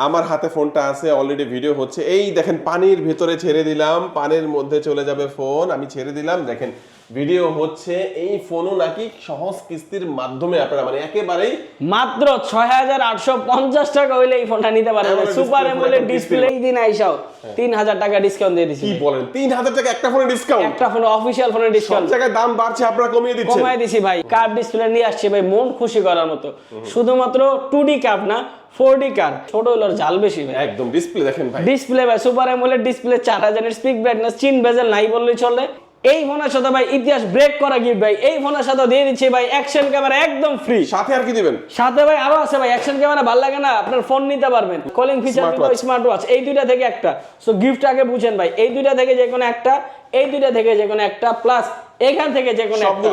আমার হাতে ফোনটা আছে, অলরেডি ভিডিও হচ্ছে। এই দেখেন পানির ভেতরে ছেড়ে দিলাম, পানির মধ্যে চলে যাবে ফোন, আমি ছেড়ে দিলাম, দেখেন ভিডিও হচ্ছে। এই ফোনও নাকি সহজ কিস্তির মাধ্যমে আপনারা মানে একেবারেই মাত্র ৬,৮৫০ টাকা হইলে এই ফোনটা নিতে পারবেন। সুপার অ্যামোলেড ডিসপ্লে এই দিন আইসাও ৩,০০০ টাকা ডিসকাউন্ট দিয়ে দিছি। কি বলেন, ৩,০০০ টাকা একটা ফোনে ডিসকাউন্ট? একটা ফোন অফিশিয়াল ফোনের সব ডিসকাউন্ট জায়গায় দাম বাড়ছে, আপনারা কমিয়ে দিচ্ছেন। কমাই দিছি ভাই। কার্ভ ডিসপ্লে নিয়ে আসছে ভাই, মন খুশি করার মতো। শুধুমাত্র 2D কার্ভ না, 4D কার্ভ। ছোট হলো জাল বেশি ভাই। একদম ডিসপ্লে দেখেন ভাই, ডিসপ্লে ভাই সুপার অ্যামোলেড ডিসপ্লে, 4000 এর স্পিক ব্রাইটনেস, চিন বেজেল নাই বললেই চলে। এই ফোনের সাথে ভাই ইতিহাস ব্রেক করা গিফট ভাই। এই ফোনের সাথে দিয়ে দিচ্ছি ভাই অ্যাকশন ক্যামেরা একদম ফ্রি। সাথে আর কি দিবেন? সাথে ভাই আরো আছে ভাই, অ্যাকশন ক্যামেরা ভালো লাগে না আপনার, ফোন নিতে পারবেন, কলিং ফিচার দিতে, স্মার্ট ওয়াচ। এই দুইটা থেকে একটা। সো গিফট আগে বুঝেন ভাই, এই দুইটা থেকে যে কোনো একটা, এই দুইটা থেকে যে কোনো একটা, প্লাস এখান থেকে যে কোনো একটা,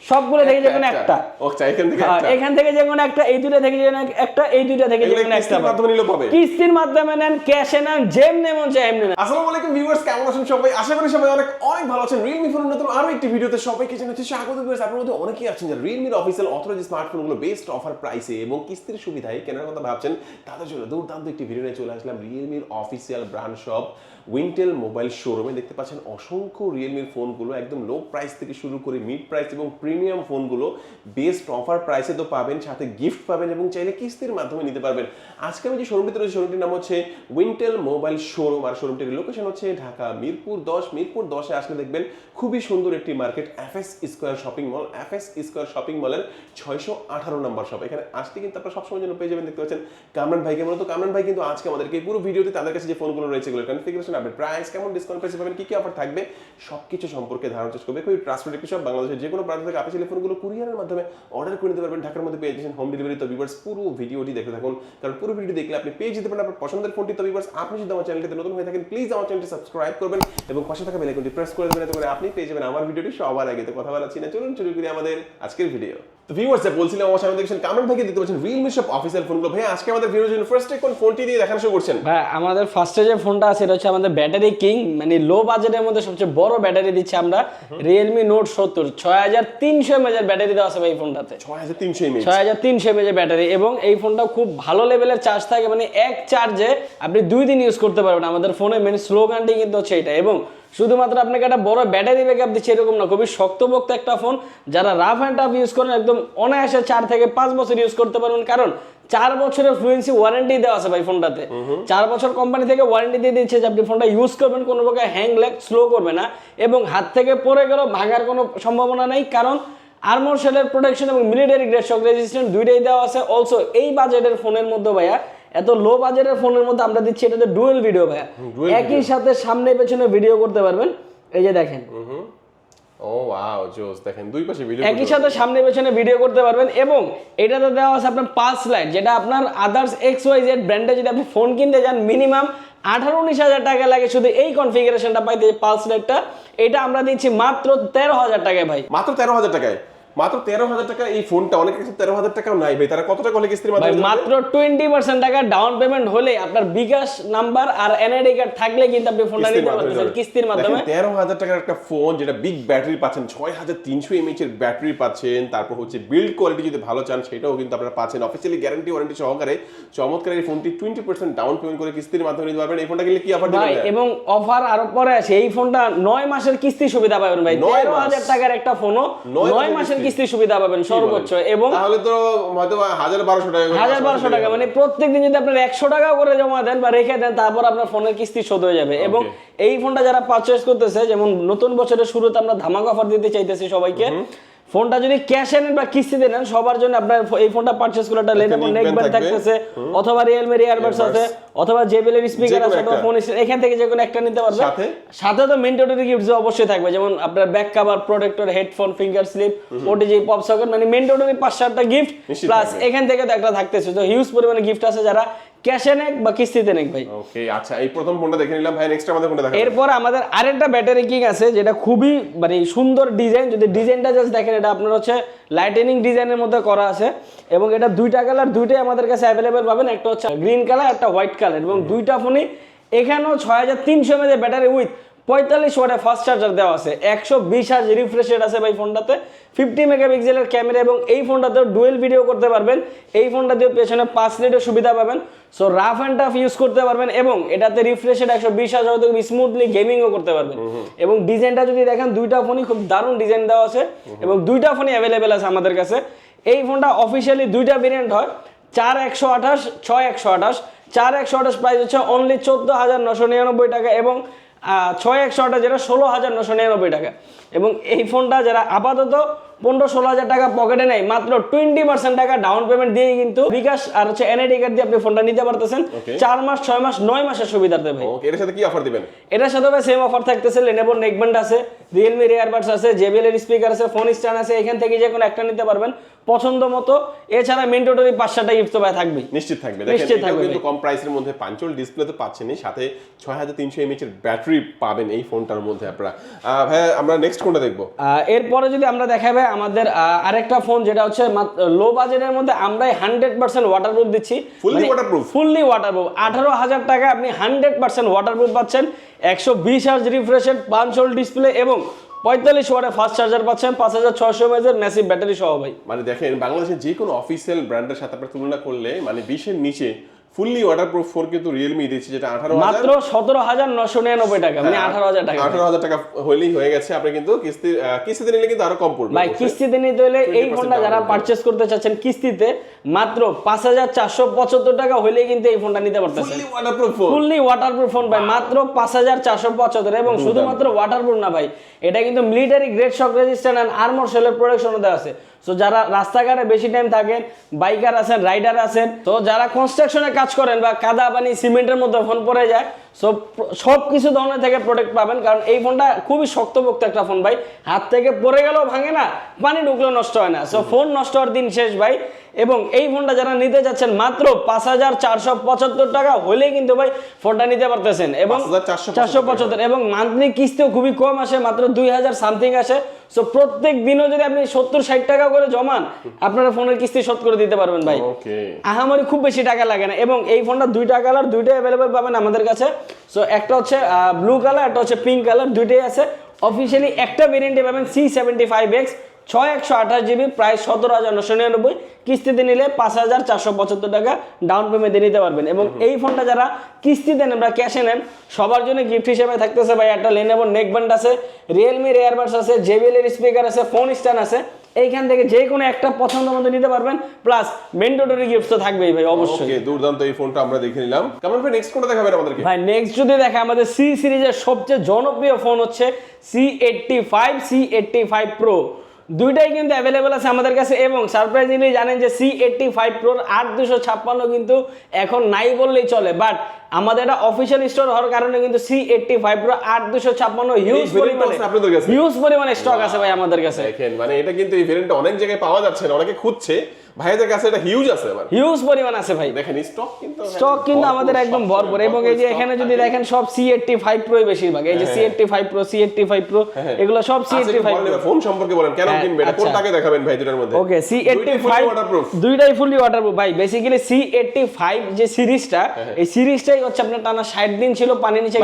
সবগুলো থেকে যে কোনো একটা। ওকে, এখান থেকে একটা, এখান থেকে যে কোনো একটা, এই দুইটা থেকে যে কোনো একটা, এই দুইটা থেকে যে কোনো একটা। কিস্তির মাধ্যমে নিলে পাবে, কিস্তির মাধ্যমে নেন, ক্যাশে নেন, যেমনি মন চায় এমনি নেন। আসসালামু আলাইকুম ভিউয়ার্স, কেমন আছেন সবাই? আশা করি সবাই অনেক অনেক ভালো আছেন। Realme ফোনের নতুন আরো একটি ভিডিওতে সবাইকে জানাচ্ছি স্বাগত। ভিউয়ার্স, আপনাদের মধ্যে অনেকেই আছেন যারা Realme এর অফিশিয়াল অথরাইজড স্মার্টফোনগুলো বেস্ট অফার প্রাইসে এবং কিস্তির সুবিধায় কেনার কথা ভাবছেন। তাদের জন্য দুর্দান্ত একটি ভিডিও নিয়ে চলে আসলাম Realme এর official brand shop Wintel mobile শোরুমে। দেখতে পাচ্ছেন অসংখ্য Realme এর ফোনগুলো একদম লো প্রাইস থেকে শুরু করে মিড প্রাইস এবং প্রিমিয়াম ফোনগুলো বেস্ট অফার প্রাইসে তো পাবেন, সাথে গিফট পাবেন এবং চাইলে কিস্তির মাধ্যমে নিতে পারবেন। আজকে আমি যে শোরুমটিতে রয়েছে, শোরুমটির নাম হচ্ছে উইন্টেল মোবাইল শোরুম, আর শোরুমটির লোকেশন হচ্ছে ঢাকা মিরপুর 10। মিরপুর 10-এ আসলে দেখবেন খুবই সুন্দর একটি market, FS square shopping mall. FS square shopping মলের 618 নম্বর শপ। এখানে আসতে কিন্তু আপনারা সবসময় জন্য পেয়ে যাবেন, দেখতে পাচ্ছেন কামরান ভাইকে। মূলত কামরান ভাই কিন্তু আজকে আমাদেরকে এই পুরো ভিডিওতে তাদের কাছে যে ফোনগুলো রয়েছে এগুলোর কনফিগারেশন, আপডেট, প্রাইস, কেমন ডিসকাউন্ট প্রাইসে পাবেন, কি কি অফার থাকবে, সবকিছু সম্পর্কে ধারণা চেষ্টা করবে। খুবই ট্রাস্টেড একটি শপ। বাংলাদেশের যে কোনো প্রান্ত থেকে আপনি চাইলে ফোনগুলো কুরিয়ারের মাধ্যমে অর্ডার করে নিতে পারবেন। ঢাকার মধ্যে পেয়ে যাচ্ছেন হোম ডেলিভারি। তো ভিউয়ার্স, পুরো ভিডিওটি দেখতে থাকুন, কারণ পুরো ভিডিও দেখলে আপনি পেয়ে যেতে পারেন আপনার পছন্দের ফোনটি। তো ভিউয়ার্স, আপনি যদি আমার চ্যানেলটিতে নতুন হয়ে থাকেন, প্লিজ আমার চ্যানেলটি সাবস্ক্রাইব করবেন এবং পাশে থাকা বেল আইকনটি প্রেস করে দেবেন, এতে করে আপনি পেয়ে যাবেন আমার ভিডিওটি সবার আগে। তো কথা বলাচ্ছি না, চলুন শুরু করি আমাদের আজকের ভিডিও। তো ভিউয়ার্স, বলছিলাম আমার সামনে দেখছেন কামরান ভাইকে, দেখতে পাচ্ছেন Realme শপ অফিশিয়াল ফোনগুলো। ভাই আজকে আমাদের ভিডিওর জন্য ফার্স্টে কোন ফোনটি দিয়ে দেখানো শুরু করছেন? ভাই আমাদের ফার্স্টে যে ফোনটা আছে এটা হচ্ছে আমাদের ব্যাটারি কিং, মানে লো বাজেটের মধ্যে সবচেয়ে বড় ব্যাটারি দিচ্ছি আমরা। Realme Note 70 6300 mAh এর ব্যাটারি দেওয়া আছে ভাই এই ফোনটাতে। 6300 mAh, 6300 mAh ব্যাটারি, এবং এই ফোনটা খুব ভালো লেভেলের চার্জ থাকে, মানে এক চার্জে আপনি 2 দিন ইউজ করতে পারবেন। আমাদের ফোনের মেন স্লোগানটি কিন্তু হচ্ছে এটা। এবং শুধুমাত্র আপনাকে একটা বড় ব্যাটারি ব্যাকআপ দিচ্ছে এরকম না, খুবই শক্তপোক্ত একটা ফোন। যারা রাফ অ্যান্ড টাফ ইউজ করেন একদম অনায়াসে 4 থেকে 5 বছর ইউজ করতে পারবেন, কারণ 4 বছরের ফ্লুয়েন্সি ওয়ারেন্টি দেওয়া আছে ভাই ফোনটাতে। 4 বছর কোম্পানি থেকে ওয়ারেন্টি দিয়ে দিচ্ছে যে আপনি ফোনটা ইউজ করবেন, কোনো প্রকার হ্যাং ল্যাগ স্লো করবে না, এবং হাত থেকে পড়ে গেলেও ভাঙার কোনো সম্ভাবনা নেই, কারণ আর্মর শেলের প্রোটেকশন এবং মিলিটারি গ্রেড শক রেজিস্ট্যান্ট দুইটাই দেওয়া আছে। অলসো এই বাজেটের ফোনের মধ্যে ভাইয়া, এত লো বাজেটের ফোনের মধ্যে আমরা দিচ্ছি এটাতে ডুয়েল ভিডিও ভাইয়া, একই সাথে সামনে পেছনে ভিডিও করতে পারবেন। এই যে দেখেন, ও ওয়াও জোস, দেখেন দুই পাশে ভিডিও, একই সাথে সামনে পেছনে ভিডিও করতে পারবেন। এবং এটাতে দেওয়া আছে আপনার পালস লাইট, যেটা আপনার আদার্স XYZ ব্র্যান্ডে যদি আপনি ফোন কিনতে যান মিনিমাম 18-19 হাজার টাকা লাগে শুধু এই কনফিগারেশনটা পাইতে, পালস লাইটটা। এটা আমরা দিচ্ছি মাত্র 13,000 টাকায় ভাই। মাত্র 13,000 টাকায়, মাত্র 13,000 টাকা এই ফোনটা। অনেকের কাছে 13,000 টাকাও নাই ভাই, তারা কত টাকা হলে কিস্তির মাধ্যমে? মাত্র 20% টাকা ডাউন পেমেন্ট হলে আপনার বিকাশ নাম্বার আর এনআইডি কার্ড থাকলে কিন্তু আপনি ফোনটা নিতে পারবেন কিস্তির মাধ্যমে। 13,000 টাকার একটা ফোন, যেটা বিগ ব্যাটারি পাচ্ছেন, 6300 mAh এর ব্যাটারি পাচ্ছেন, তারপর হচ্ছে বিল্ড কোয়ালিটি যদি ভালো চান সেটাও কিন্তু আপনারা পাচ্ছেন অফিশিয়ালি গ্যারান্টি ওয়ারেন্টি সহকারে। চমৎকার এই ফোনটি 20% ডাউন পেমেন্ট করে কিস্তির মাধ্যমে নিতে পারবেন। এই ফোনটা কিনলে কি অফার দিবেন? এবং অফার আরো পরে আছে, এই ফোনটা 9 মাসের কিস্তি সুবিধা পাবেন ভাই। 13,000 টাকার একটা ফোনও 9 মাসের কিস্তি সুবিধা পাবেন সর্বোচ্চ। এবং তাহলে তো হয়তো 1,000-1,200 টাকা, 1,000-1,200 টাকা, মানে প্রত্যেকদিন যদি আপনার 100 টাকা করে জমা দেন বা রেখে দেন, তারপর আপনার ফোনের কিস্তি শোধ হয়ে যাবে। এবং এই ফোনটা যারা পারচেজ করতেছে, যেমন নতুন বছরের শুরুতে আমরা ধামাকা অফার দিতে চাইতেছি সবাইকে। ফোনটা যদি ক্যাশে নেন বা কিস্তিতে নেন, সবার জন্য আপনার এই ফোনটা পারচেজ করে একটা Lenovo নেকব্যান্ড থাকতেছে, অথবা Realme ইয়ারবাডস আছে, অথবা JBL এর স্পিকার আছে, অথবা ফোন এখান থেকে যে কোনো একটা নিতে পারবেন। সাথে তো ম্যান্ডেটরি গিফটস অবশ্যই থাকবে, যেমন আপনার back cover, protector, headphone, finger sleeve, OTG, pop socket, মানে ম্যান্ডেটরি 5-7টা গিফট প্লাস এখান থেকে তো একটা থাকতেছে। তো হিউজ পরিমাণে গিফট আছে যারা ক্যাশে নেক বা কিস্তিতে নেক ভাই। ওকে, আচ্ছা এই প্রথম ফোনটা দেখে নিলাম ভাই, নেক্সট আমাদের কোনটা দেখাবেন? এরপর আমাদের আরেকটা ব্যাটারি কিং আছে, যেটা খুবই মানে সুন্দর ডিজাইন। যদি ডিজাইনটা জাস্ট দেখেন, এটা আপনার হচ্ছে লাইটেনিং ডিজাইনের মধ্যে করা আছে, এবং এটা দুইটা কালার, দুইটাই আমাদের কাছে অ্যাভেলেবেল পাবেন। একটা হচ্ছে গ্রিন কালার, একটা হোয়াইট কালার, এবং দুইটা ফোনই এখানেও 6300 mAh ব্যাটারি উইথ 45 ওয়াটের ফাস্ট চার্জার দেওয়া আছে, 120 হার্জ রিফ্রেশ রেট আছে ভাই ফোনটাতে, 50 মেগাপিক্সেলের ক্যামেরা এবং এই ফোনটাতেও ডুয়েল ভিডিও করতে পারবেন। এই ফোনটাতেও পেছনে 5 মিনিটের সুবিধা পাবেন। So rough and tough use করতে পারবেন এবং এটাতে রিফ্রেশ রেট 120 হার্জ হয়তো স্মুথলি গেমিংও করতে পারবেন। এবং ডিজাইনটা যদি দেখেন দুইটা ফোনই খুব দারুণ ডিজাইন দেওয়া আছে এবং দুইটা ফোনই অ্যাভেলেবেল আছে আমাদের কাছে। এই ফোনটা অফিসিয়ালি দুইটা ভেরিয়েন্ট হয়, 4128, 6128। 4128 প্রাইস হচ্ছে অনলি 14,999 টাকা এবং 6128 যেটা 16,999 টাকা। এবং এই ফোনটা যারা আপাতত 15-16 হাজার টাকা পকেটে নেয়, মাত্র 20% টাকা ডাউন পেমেন্ট দিয়ে কিন্তু বিকাশ আর হচ্ছে এনআইডি কার্ড দিয়ে আপনি ফোনটা নিতে পারতেছেন। 4 মাস, 6 মাস, 9 মাসের সুবিধা দেবে। এর সাথে কি অফার দিবেন? এটার সাথে ভাই সেম অফার থাকতেছে, Lenovo নেকব্যান্ড আছে, Realme এয়ারবাডস আছে, JBL এর স্পিকার আছে, ফোন স্ট্যান্ড আছে, এখান থেকে যে কোনো একটা নিতে পারবেন পছন্দ মতো। এছাড়া মেন্ডেটরি 5-6টা গিফট তো ভাই থাকবে, নিশ্চিত থাকবে। দেখেন এটাও কিন্তু কম প্রাইসের মধ্যে পাঞ্চল ডিসপ্লে তো পাচ্ছেনই, সাথে 6300 mAh এর ব্যাটারি পাবেন এই ফোনটার মধ্যে আপনারা। ভাই আমরা নেক্সট কোনটা দেখবো? এরপরে যদি আমরা দেখাই ভাই আমাদের আরেকটা ফোন যেটা হচ্ছে লো বাজেটের মধ্যে আমরাই 100% ওয়াটারপ্রুফ দিচ্ছি, ফুললি ওয়াটারপ্রুফ। 18,000 টাকা আপনি 100% ওয়াটারপ্রুফ পাচ্ছেন, 120 হার্জ রিফ্রেশ রেট, পাঞ্চল ডিসপ্লে এবং 45 ওয়াটের ফাস্ট চার্জার পাচ্ছেন, 5600 mAh এর ম্যাসিভ ব্যাটারি সহ ভাই। মানে দেখেন বাংলাদেশের যে কোনো অফিসিয়াল ব্র্যান্ডের সাথে আপনার তুলনা করলে মানে 20 এর নিচে ফুললি ওয়াটারপ্রুফ ফোন কিন্তু রিয়েলমি দিচ্ছে, যেটা 18,000 মাত্র 17,999 টাকা, মানে 18,000 টাকা। 18,000 টাকা হলেই হয়ে গেছে। আপনি কিন্তু কিস্তিতে নিলে কিন্তু আরো কম পড়বে ভাই। কিস্তিতে নিতে হলে এই ফোনটা যারা পারচেজ করতে চাচ্ছেন কিস্তিতে, মাত্র 5,475 টাকা হলেই কিন্তু এই ফোনটা নিতে পারতেছেন। Fully waterproof phone, fully waterproof phone ভাই, মাত্র 5,475। এবং শুধুমাত্র ওয়াটারপ্রুফ না ভাই, এটা কিন্তু military grade shock resistant and armour সেলের প্রোটেকশনও দেওয়া আছে। সো যারা রাস্তাঘাটে বেশি টাইম থাকেন, বাইকার আছেন, রাইডার আছেন, তো যারা কনস্ট্রাকশনে কাজ করেন বা কাদা পানি সিমেন্টের মধ্যে ফোন পড়ে যায়, সব কিছু ধরনের থেকে প্রোটেক্ট পাবেন। কারণ এই ফোনটা খুবই শক্তপোক্ত একটা ফোন ভাই, হাত থেকে পড়ে গেলেও ভাঙে না, পানি ঢুকলেও নষ্ট হয় না। সো ফোন নষ্ট হওয়ার দিন শেষ ভাই। এবং এই ফোনটা যারা নিতে যাচ্ছেন মাত্র 5,475 টাকা হলেই কিন্তু ভাই ফোনটা নিতে পারতেছেন এবং 475 এবং মান্থলি কিস্তিও খুবই কম আসে, মাত্র 2,000 সামথিং আসে। সো প্রত্যেক দিনও যদি আপনি 70-60 টাকা করে জমান, আপনারা ফোনের কিস্তি শোধ করে দিতে পারবেন ভাই। আহামরি খুব বেশি টাকা লাগে না। এবং এই ফোনটা দুইটা কালার, দুইটাই অ্যাভেলেবেল পাবেন আমাদের কাছে। সো একটা হচ্ছে ব্লু কালার, একটা হচ্ছে পিঙ্ক কালার, দুইটাই আছে। অফিসিয়ালি একটা ভেরিয়েন্টে পাবেন C75X 6128 GB, প্রাইস 17,999। কিস্তিতে নিলে 5,475 টাকা ডাউন পেমেন্টে নিতে পারবেন। এবং এই ফোনটা যারা কিস্তিতে নেন বা ক্যাশে নেন, সবার জন্য গিফট হিসেবে থাকতেছে ভাই একটা Lenovo নেকব্যান্ড আছে, Realme এয়ারবাডস আছে, JBL এর স্পিকার আছে, ফোন স্ট্যান্ড আছে। এইখান থেকে যে কোনো একটা পছন্দ মতো নিতে পারবেন, প্লাস মেন্ডেটরি গিফট তো থাকবেই ভাই অবশ্যই। ওকে, দুর্দান্ত এই ফোনটা আমরা দেখে নিলাম। কেমন ভাই নেক্সট কোনটা দেখাবেন আমাদেরকে? ভাই নেক্সট যদি দেখা আমাদের C সিরিজের সবচেয়ে জনপ্রিয় ফোন হচ্ছে C85, C85 Pro। দুইটাই কিন্তু অ্যাভেলেবেল আছে আমাদের কাছে। এবং সারপ্রাইজিংলি জানেন যে C85 Proর 8256 কিন্তু এখন নাই বললেই চলে, বাট আমাদের এটা অফিশিয়াল স্টোর হওয়ার কারণে কিন্তু C85 Pro 8256 হিউজ পরিমাণে স্টক আছে ভাই আমাদের কাছে। দেখেন মানে এটা কিন্তু এই ভেরিয়েন্টটা অনেক জায়গায় পাওয়া যাচ্ছে না, অনেকে খুঁজছে, ভাইদের কাছে এটা হিউজ আছে, আবার হিউজ পরিমাণ আছে ভাই। দেখেন স্টক কিন্তু আমাদের একদম ভরপুর। এবং এই যে এখানে যদি দেখেন সব C85 Pro বেশিরভাগ, এই যে C85 Pro, C85 Pro এগুলো সব C85 Pro। ফোন সম্পর্কে বলেন কেন কিনবেন, কোনটাকে দেখাবেন ভাই দুটার মধ্যে? ওকে, C85 দুইটাই ফুললি ওয়াটারপ্রুফ ভাই। বেসিক্যালি C85 যে সিরিজটা, এই সিরিজটাই হচ্ছে আপনার টানা 60 দিন ছিল পানির নিচে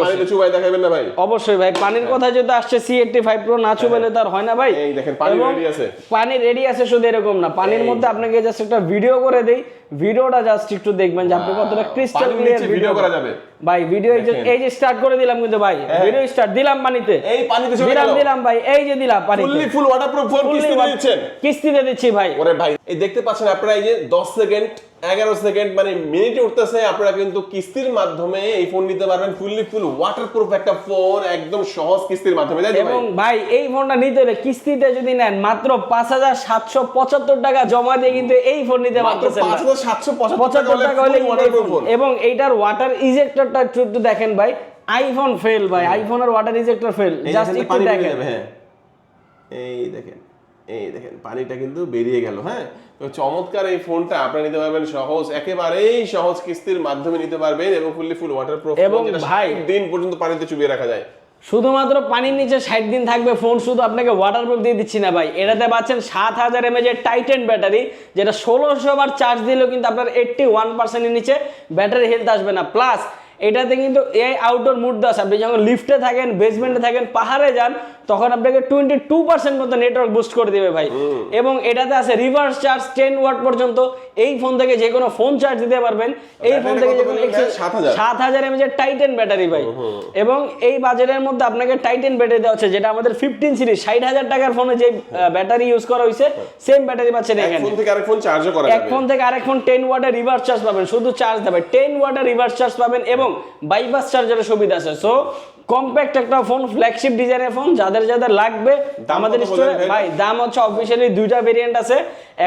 পানিতে চুবাই দেখাবেন না ভাই? অবশ্যই ভাই, পানির কথা যদি আসছে C85 Pro না চুবাইলে তার হয় না ভাই। এই দেখেন পানি রেডি আছে, পানি রেডি আছে। শুধু এরকম না, পানির মধ্যে আপনাকে জাস্ট একটা ভিডিও করে দেই, ভিডিওটা জাস্ট একটু দেখবেন যে আপনি কতটা ক্রিস্টাল ক্লিয়ার ভিডিও করা যাবে ভাই। ভিডিও এই যে স্টার্ট করে দিলাম কিন্তু ভাই, ভিডিও স্টার্ট দিলাম পানিতে, এই পানিতে দিলাম ভাই, এই যে দিলাম পানিতে। ফুল ওয়াটারপ্রুফ ফোন কিস্তিতে দিচ্ছেন? কিস্তিতে দিচ্ছি ভাই। ওরে ভাই এই দেখতে পাচ্ছেন আপনারা, এই যে 10 সেকেন্ড 11 সেকেন্ড মানে মিনিটে উঠতেছে, আপনারা কিন্তু কিস্তির মাধ্যমে এই ফোন নিতে পারবেন। ফুল ওয়াটারপ্রুফ একটা ফোন, একদম সহজ কিস্তির মাধ্যমে। এবং ভাই এই ফোনটা নিতে হলে কিস্তিতে যদি নেন মাত্র 5,775 টাকা জমা দিয়ে কিন্তু এই ফোন নিতে পারতেছেন। 5,775 টাকা হলে এবং এইটার ওয়াটার ইজেক্টরটা একটু দেখেন ভাই, আইফোন ফেল ভাই, আইফোনের ওয়াটার ইজেক্টর ফেল, জাস্ট একটু দেখেন। এই দেখেন পানিটা কিন্তু বেরিয়ে গেল। হ্যাঁ, তো চমৎকার এই ফোনটা আপনারা নিতে পারবেন সহজ, একেবারেই সহজ কিস্তির মাধ্যমে নিতে পারবেন। এবং ফুল ওয়াটারপ্রুফ, এবং ভাই দিন পর্যন্ত পানিতে চুবিয়ে রাখা যায়। শুধুমাত্র পানির নিচে 60 দিন থাকবে ফোন, শুধু আপনাকে ওয়াটারপ্রুফ দিয়ে দিচ্ছি না ভাই, এটাতে পাচ্ছেন 7000 mAh এর টাইটান ব্যাটারি, যেটা 1600 বার চার্জ দিলেও কিন্তু আপনার 81% এর নিচে ব্যাটারি হেলথ আসবে না। প্লাস এটাতে কিন্তু এই আউটডোর মুড দেওয়া আছে। আপনি যখন লিফটে থাকেন, বেসমেন্টে থাকেন, পাহাড়ে যান, তখন আপনাকে 22% মতো নেটওয়ার্ক বুস্ট করে দিবে ভাই। এবং এটাতে আছে রিভার্স চার্জ 10 ওয়াট পর্যন্ত। এই ফোন থেকে যে কোনো ফোন চার্জ দিতে পারবেন। এই ফোন থেকে যে কোনো 7000 mAh এর টাইটান ব্যাটারি ভাই। এবং এই বাজেটের মধ্যে আপনাকে টাইটান ব্যাটারি দেওয়া হচ্ছে, যেটা আমাদের 15 সিরিজ 60,000 টাকার ফোনে যে ব্যাটারি ইউজ করা হয়েছে সেম ব্যাটারি পাচ্ছেন এখানে। এক ফোন থেকে আরেক ফোন চার্জও করা যাবে। এক ফোন থেকে আরেক ফোন 10 ওয়াটের রিভার্স চার্জ পাবেন, শুধু চার্জ দেবে 10 ওয়াটের রিভার্স চার্জ পাবেন এবং বাইপাস চার্জারের সুবিধা আছে। সো কম্প্যাক্ট একটা ফোন, ফ্ল্যাগশিপ ডিজাইনের ফোন, যাদের যাদের লাগবে আমাদের স্টোরে ভাই। দাম হচ্ছে অফিশিয়ালি দুইটা ভেরিয়েন্ট আছে,